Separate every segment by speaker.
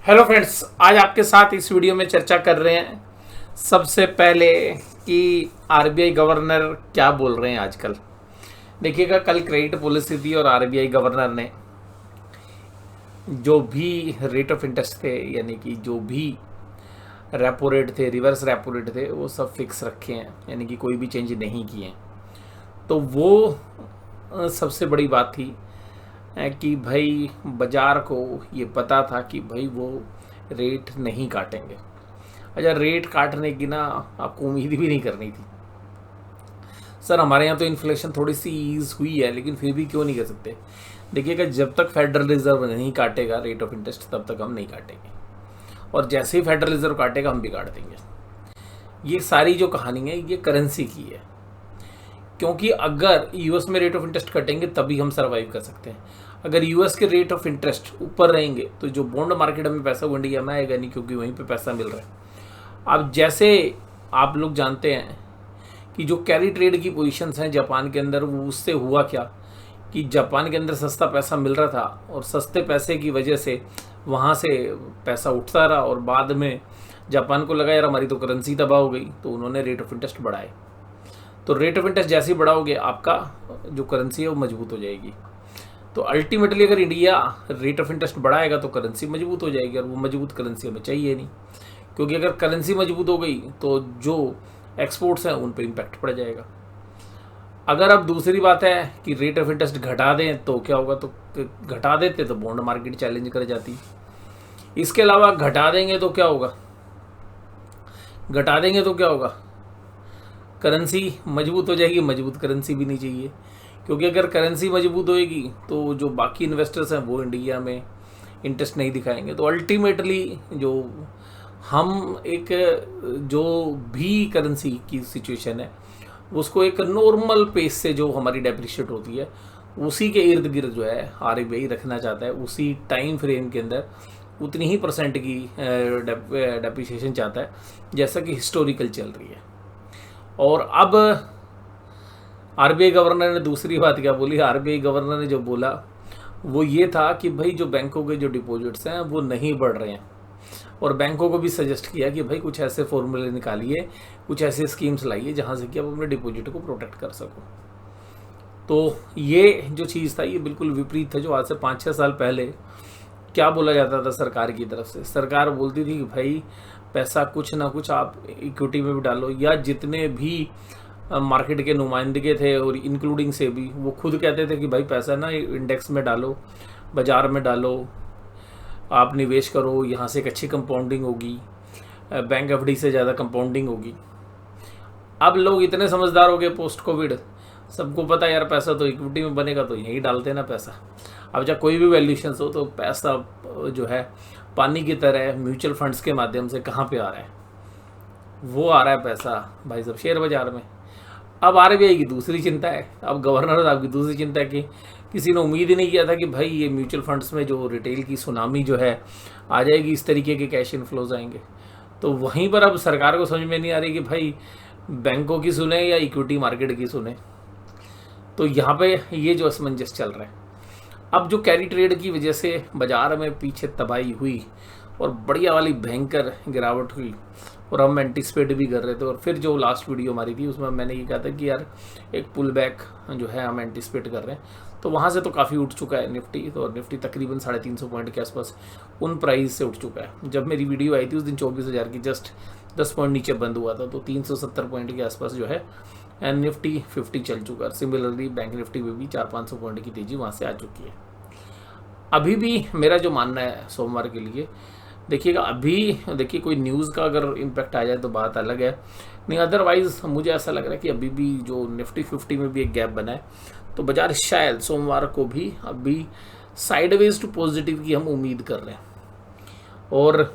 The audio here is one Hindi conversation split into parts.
Speaker 1: हेलो फ्रेंड्स, आज आपके साथ इस वीडियो में चर्चा कर रहे हैं सबसे पहले कि आरबीआई गवर्नर क्या बोल रहे हैं आजकल। देखिएगा, कल क्रेडिट पॉलिसी थी और आरबीआई गवर्नर ने जो भी रेट ऑफ इंटरेस्ट थे, यानी कि जो भी रेपो रेट थे, रिवर्स रेपो रेट थे, वो सब फिक्स रखे हैं, यानी कि कोई भी चेंज नहीं किए हैं। तो वो सबसे बड़ी बात थी कि भाई बाजार को ये पता था कि भाई वो रेट नहीं काटेंगे। अच्छा, रेट काटने की ना आपको उम्मीद भी नहीं करनी थी। सर हमारे यहाँ तो इन्फ्लेशन थोड़ी सी ईज हुई है, लेकिन फिर भी क्यों नहीं कर सकते। देखिएगा, जब तक फेडरल रिजर्व नहीं काटेगा रेट ऑफ इंटरेस्ट, तब तक हम नहीं काटेंगे, और जैसे ही फेडरल रिजर्व काटेगा हम भी काट देंगे। ये सारी जो कहानी है ये करेंसी की है, क्योंकि अगर यूएस में रेट ऑफ इंटरेस्ट कटेंगे तभी हम सर्वाइव कर सकते हैं। अगर यूएस के रेट ऑफ इंटरेस्ट ऊपर रहेंगे तो जो बॉन्ड मार्केट में पैसा वो इंडिया में आएगा नहीं, क्योंकि वहीं पे पैसा मिल रहा है। अब जैसे आप लोग जानते हैं कि जो कैरी ट्रेड की पोजीशंस हैं जापान के अंदर, वो उससे हुआ क्या कि जापान के अंदर सस्ता पैसा मिल रहा था और सस्ते पैसे की वजह से वहाँ से पैसा उठता रहा, और बाद में जापान को लगा यार हमारी तो करेंसी तबाह हो गई, तो उन्होंने रेट ऑफ इंटरेस्ट बढ़ाए। तो रेट ऑफ इंटरेस्ट जैसे ही बढ़ाओगे आपका जो करेंसी है वो मजबूत हो जाएगी। तो अल्टीमेटली अगर इंडिया रेट ऑफ इंटरेस्ट बढ़ाएगा तो करेंसी मजबूत हो जाएगी, और वो मजबूत करेंसी हमें चाहिए नहीं, क्योंकि अगर करेंसी मजबूत हो गई तो जो एक्सपोर्ट्स हैं उन पर इम्पैक्ट पड़ जाएगा। अगर अब दूसरी बात है कि रेट ऑफ इंटरेस्ट घटा दें तो क्या होगा, तो घटा देते तो बॉन्ड मार्केट चैलेंज कर जाती। इसके अलावा घटा देंगे तो क्या होगा, घटा देंगे तो क्या होगा, करेंसी मजबूत हो जाएगी। मजबूत करेंसी भी नहीं चाहिए, क्योंकि अगर करेंसी मजबूत होएगी तो जो बाकी इन्वेस्टर्स हैं वो इंडिया में इंटरेस्ट नहीं दिखाएंगे। तो अल्टीमेटली जो हम एक जो भी करेंसी की सिचुएशन है उसको एक नॉर्मल पेस से जो हमारी डेप्रिशिएट होती है उसी के इर्द गिर्द जो है आरबीआई रखना चाहता है, उसी टाइम फ्रेम के अंदर उतनी ही परसेंट की डेप्रिसिएशन चाहता है जैसा कि हिस्टोरिकल चल रही है। और अब आरबीआई गवर्नर ने दूसरी बात क्या बोली, आरबीआई गवर्नर ने जो बोला वो ये था कि भाई जो बैंकों के जो डिपॉजिट्स हैं वो नहीं बढ़ रहे हैं, और बैंकों को भी सजेस्ट किया कि भाई कुछ ऐसे फॉर्मूले निकालिए, कुछ ऐसे स्कीम्स लाइए जहां से कि आप अपने डिपॉजिट को प्रोटेक्ट कर सको। तो ये जो चीज़ था ये बिल्कुल विपरीत था जो आज से 5-6 साल पहले क्या बोला जाता था सरकार की तरफ से। सरकार बोलती थी कि भाई पैसा कुछ ना कुछ आप इक्विटी में भी डालो, या जितने भी मार्केट के नुमाइंदगे थे और इंक्लूडिंग से भी वो खुद कहते थे कि भाई पैसा ना इंडेक्स में डालो, बाजार में डालो, आप निवेश करो, यहाँ से एक अच्छी कंपाउंडिंग होगी, बैंक एफडी से ज़्यादा कंपाउंडिंग होगी। अब लोग इतने समझदार हो गए पोस्ट कोविड, सबको पता यार पैसा तो इक्विटी में बनेगा तो यहीं डालते ना पैसा। अब जब कोई भी वैल्यूशन हो तो पैसा जो है पानी की तरह म्यूचुअल फंड्स के माध्यम से कहाँ पे आ रहा है, वो आ रहा है पैसा भाई साहब शेयर बाजार में। अब आरबीआई की दूसरी चिंता है, अब गवर्नर साहब की दूसरी चिंता है कि किसी ने उम्मीद ही नहीं किया था कि भाई ये म्यूचुअल फंड्स में जो रिटेल की सुनामी जो है आ जाएगी, इस तरीके के कैश इनफ्लोज आएंगे। तो वहीं पर अब सरकार को समझ में नहीं आ रही कि भाई बैंकों की सुने या इक्विटी मार्केट की सुने। तो यहाँ पे ये जो असमंजस चल रहा है, अब जो कैरी ट्रेड की वजह से बाजार में पीछे तबाही हुई और बढ़िया वाली भयंकर गिरावट हुई, और हम एंटिसिपेट भी कर रहे थे, और फिर जो लास्ट वीडियो हमारी थी उसमें मैंने ये कहा था कि यार एक पुल बैक जो है हम एंटिसिपेट कर रहे हैं। तो वहाँ से तो काफ़ी उठ चुका है निफ्टी, तो निफ्टी तकरीबन 350 पॉइंट के आसपास उन प्राइस से उठ चुका है। जब मेरी वीडियो आई थी उस दिन 24,000 की जस्ट 10 पॉइंट नीचे बंद हुआ था, तो 370 पॉइंट के आसपास जो है एंड निफ्टी 50 चल चुका है। सिमिलरली बैंक निफ्टी में भी 400-500 पॉइंट की तेज़ी वहाँ से आ चुकी है। अभी भी मेरा जो मानना है सोमवार के लिए, देखिएगा अभी देखिए कोई न्यूज़ का अगर इम्पैक्ट आ जाए तो बात अलग है, नहीं अदरवाइज़ मुझे ऐसा लग रहा है कि अभी भी जो निफ्टी 50 में भी एक गैप बना है, तो बाजार शायद सोमवार को भी अभी साइडवेज टू पॉजिटिव की हम उम्मीद कर रहे हैं। और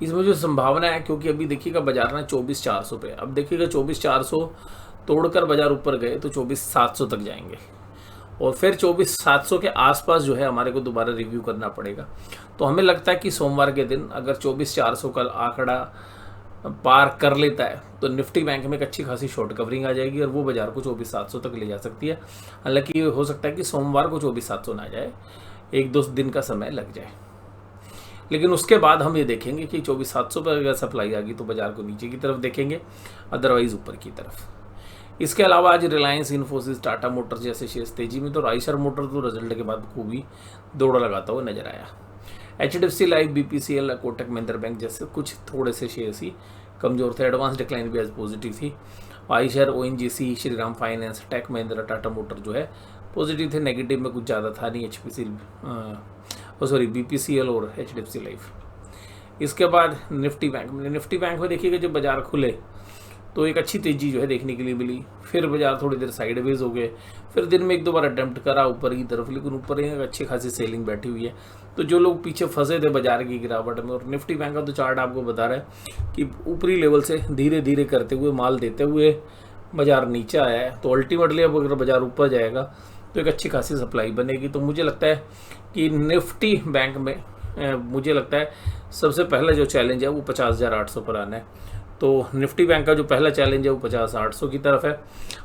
Speaker 1: इसमें जो संभावना है, क्योंकि अभी देखिएगा बाजार ना 24,400 पे, अब देखिएगा 24,400 तोड़कर बाजार ऊपर गए तो 24,700 तक जाएंगे, और फिर 24,700 के आसपास जो है हमारे को दोबारा रिव्यू करना पड़ेगा। तो हमें लगता है कि सोमवार के दिन अगर 24,400 का आंकड़ा पार कर लेता है तो निफ्टी बैंक में एक अच्छी खासी शॉर्ट कवरिंग आ जाएगी, और वो बाजार को 24,700 तक ले जा सकती है। हालांकि हो सकता है कि सोमवार को 24,700 ना जाए, 1-2 दिन का समय लग जाए। लेकिन उसके बाद हम ये देखेंगे कि 24,700 पर अगर सप्लाई आ गई तो बाजार को नीचे की तरफ देखेंगे, अदरवाइज ऊपर की तरफ। इसके अलावा आज रिलायंस, इन्फोसिस, टाटा मोटर्स जैसे शेयर्स तेजी में, तो आयशर मोटर तो रिजल्ट के बाद खूब ही दौड़ लगाता हुआ नजर आया। HDFC life, BPCL, Kotak Mahindra bank जैसे कुछ थोड़े से शेयर्स ही कमजोर थे। एडवांस डिक्लाइन भी आज पॉजिटिव थी। Eicher, ONGC, Shriram finance, Tech Mahindra, Tata motor जो है पॉजिटिव थे। नेगेटिव में कुछ ज़्यादा था नहीं, BPCL और HDFC लाइफ। इसके बाद निफ्टी बैंक में देखिएगा जब बाजार खुले तो एक अच्छी तेजी जो है देखने के लिए मिली। फिर बाजार थोड़ी देर साइडवेज हो गए, फिर दिन में एक दो बार अटेम्प्ट करा ऊपर की तरफ, लेकिन ऊपर एक अच्छी खासी सेलिंग बैठी हुई है। तो जो लोग पीछे फंसे थे बाजार की गिरावट में, और निफ्टी बैंक का तो चार्ट आपको बता रहा है कि ऊपरी लेवल से धीरे धीरे करते हुए, माल देते हुए बाजार नीचे आया है। तो अल्टीमेटली अब अगर बाजार ऊपर जाएगा तो एक अच्छी खासी सप्लाई बनेगी। तो मुझे लगता है कि निफ्टी बैंक में मुझे लगता है सबसे पहला जो चैलेंज है वो 50,800 पर आना है। तो निफ्टी बैंक का जो पहला चैलेंज है वो 50,800 की तरफ है,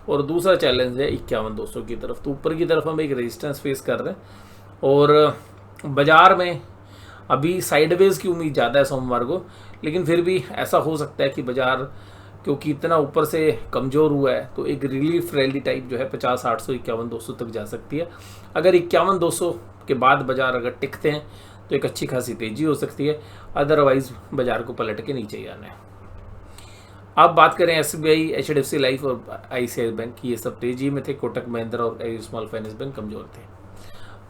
Speaker 1: और दूसरा चैलेंज है 51,200 की तरफ। तो ऊपर की तरफ हम एक रेजिस्टेंस फेस कर रहे हैं, और बाजार में अभी साइडवेज की उम्मीद ज़्यादा है सोमवार को, लेकिन फिर भी ऐसा हो सकता है कि बाजार क्योंकि इतना ऊपर से कमज़ोर हुआ है तो एक रिलीफ रैली टाइप जो है 50,800, 51,200 तक जा सकती है। अगर 51,200 के बाद बाजार अगर टिकते हैं तो एक अच्छी खासी तेजी हो सकती है, अदरवाइज बाजार को पलट के नीचे ही आना है। अब बात करें SBI, HDFC लाइफ और ICICI बैंक की, ये सब तेजी में थे। कोटक महिंद्रा और स्मॉल फाइनेंस बैंक कमजोर थे,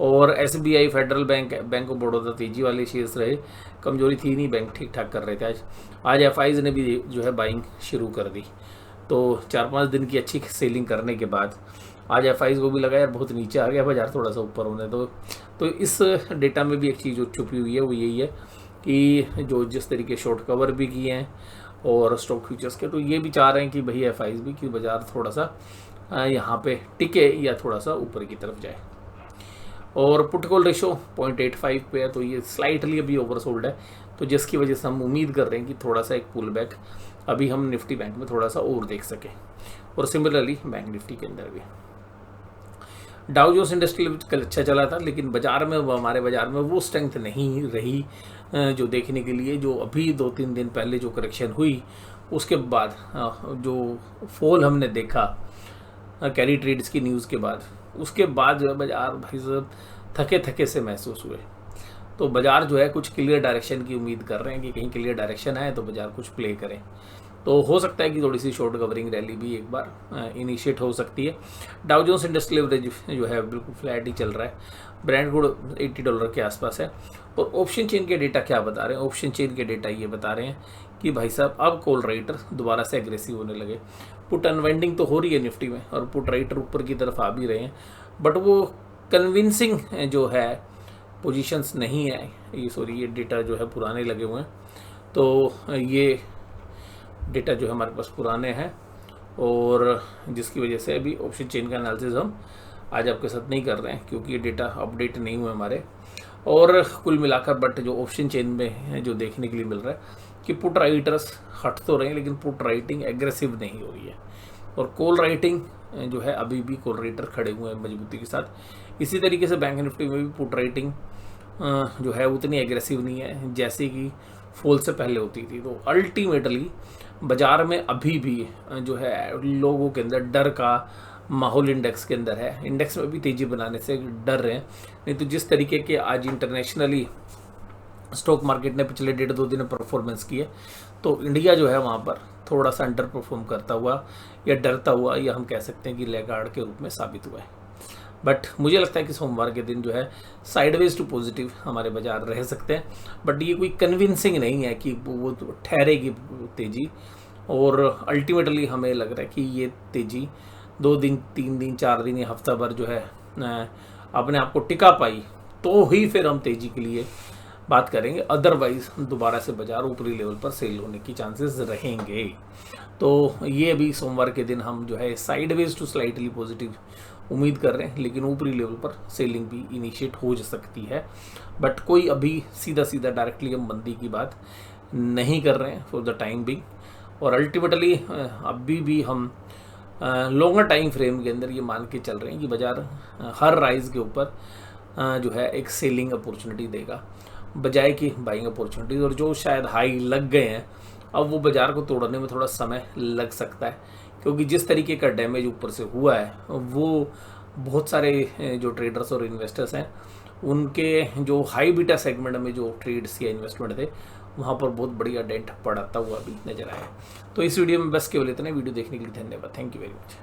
Speaker 1: और SBI, federal bank, bank of Baroda तेजी वाले शेयर्स रहे। कमजोरी थी नहीं, बैंक ठीक ठाक कर रहे थे। आज FIs ने भी जो है बाइंग शुरू कर दी। तो 4-5 दिन की अच्छी सेलिंग करने के बाद आज FIs को भी लगा यार बहुत नीचे आ गया बाजार, थोड़ा सा ऊपर होने दो। तो इस डेटा में भी एक चीज़ जो छुपी हुई है वो यही है कि जो जिस तरीके शॉर्ट कवर भी किए हैं और स्टॉक फ्यूचर्स के, तो ये भी चाह रहे हैं कि भाई FIs भी कि बाजार थोड़ा सा यहाँ पे टिके या थोड़ा सा ऊपर की तरफ जाए। और पुट कॉल रेशो 0.85 पे है, तो ये स्लाइटली अभी ओवरसोल्ड है, तो जिसकी वजह से हम उम्मीद कर रहे हैं कि थोड़ा सा एक पुल बैक अभी हम निफ्टी बैंक में थोड़ा सा और देख सकें, और सिमिलरली बैंक निफ्टी के अंदर भी। डाउ जोन्स इंडस्ट्रियल कल अच्छा चला था, लेकिन बाजार में हमारे बाजार में वो स्ट्रेंथ नहीं रही जो देखने के लिए, जो अभी 2-3 दिन पहले जो करेक्शन हुई उसके बाद जो फॉल हमने देखा कैरी ट्रेड्स की न्यूज़ के बाद, उसके बाद जो है बाजार भाई साहब थके थके से महसूस हुए। तो बाजार जो है कुछ क्लियर डायरेक्शन की उम्मीद कर रहे हैं कि कहीं क्लियर डायरेक्शन आए तो बाजार कुछ प्ले करें। तो हो सकता है कि थोड़ी सी शॉर्ट कवरिंग रैली भी एक बार इनिशिएट हो सकती है। डाउ जोन्स इंडस्ट्रियल एवरेज जो है बिल्कुल फ्लैट ही चल रहा है, ब्रांड गुड $80 के आसपास है। और ऑप्शन चेन के डेटा क्या बता रहे हैं? ऑप्शन चेन के डेटा ये बता रहे हैं कि भाई साहब अब कॉल राइटर दोबारा से एग्रेसिव होने लगे। पुट अनवाइंडिंग तो हो रही है निफ्टी में, और पुट राइटर ऊपर की तरफ आ भी रहे हैं, बट वो कन्विंसिंग जो है पोजीशंस नहीं है। ये डेटा जो है पुराने लगे हुए हैं, तो ये डेटा जो है हमारे पास पुराने हैं, और जिसकी वजह से अभी ऑप्शन चेन का एनालिसिस हम आज आपके साथ नहीं कर रहे हैं, क्योंकि ये डेटा अपडेट नहीं हुए हमारे। और कुल मिलाकर बट जो ऑप्शन चेन में जो देखने के लिए मिल रहा है कि पुट राइटर्स हट तो रहे हैं, लेकिन पुट राइटिंग एग्रेसिव नहीं हो रही है, और कॉल राइटिंग जो है अभी भी कॉल राइटर खड़े हुए हैं मजबूती के साथ। इसी तरीके से बैंक निफ्टी में भी पुट राइटिंग जो है उतनी एग्रेसिव नहीं है जैसे कि फॉल से पहले होती थी। तो अल्टीमेटली बाजार में अभी भी जो है लोगों के अंदर डर का माहौल इंडेक्स के अंदर है। इंडेक्स में भी तेजी बनाने से डर रहे हैं, नहीं तो जिस तरीके के आज इंटरनेशनली स्टॉक मार्केट ने पिछले 1.5-2 दिन परफॉर्मेंस की है, तो इंडिया जो है वहाँ पर थोड़ा सा अंडर परफॉर्म करता हुआ या डरता हुआ, या हम कह सकते हैं कि लैगार्ड के रूप में साबित हुआ है। बट मुझे लगता है कि सोमवार के दिन जो है साइडवेज टू पॉजिटिव हमारे बाजार रह सकते हैं, बट ये कोई कन्विंसिंग नहीं है कि वो ठहरेगी तेजी। और अल्टीमेटली हमें लग रहा है कि ये तेजी 2 दिन, 3 दिन, 4 दिन या हफ्ता भर जो है अपने आप को टिका पाई तो ही फिर हम तेजी के लिए बात करेंगे, अदरवाइज दोबारा से बाजार ऊपरी लेवल पर सेल होने की चांसेस रहेंगे। तो ये अभी सोमवार के दिन हम जो है साइडवेज टू स्लाइटली पॉजिटिव उम्मीद कर रहे हैं, लेकिन ऊपरी लेवल पर सेलिंग भी इनिशिएट हो सकती है, बट कोई अभी सीधा सीधा डायरेक्टली हम मंदी की बात नहीं कर रहे हैं फॉर द टाइम बिंग। और अल्टीमेटली अभी भी हम लॉन्गर टाइम फ्रेम के अंदर ये मान के चल रहे हैं कि बाजार हर राइज के ऊपर जो है एक सेलिंग अपॉर्चुनिटी देगा, बजाय कि बाइंग अपॉर्चुनिटीज़, और जो शायद हाई लग गए हैं अब वो बाज़ार को तोड़ने में थोड़ा समय लग सकता है, क्योंकि जिस तरीके का डैमेज ऊपर से हुआ है वो बहुत सारे जो ट्रेडर्स और इन्वेस्टर्स हैं उनके जो हाई बीटा सेगमेंट में जो ट्रेड्स या इन्वेस्टमेंट थे वहाँ पर बहुत बढ़िया डेंट पड़ता हुआ भी नजर आया। तो इस वीडियो में बस केवल इतना। वीडियो देखने के लिए धन्यवाद। Thank you very much.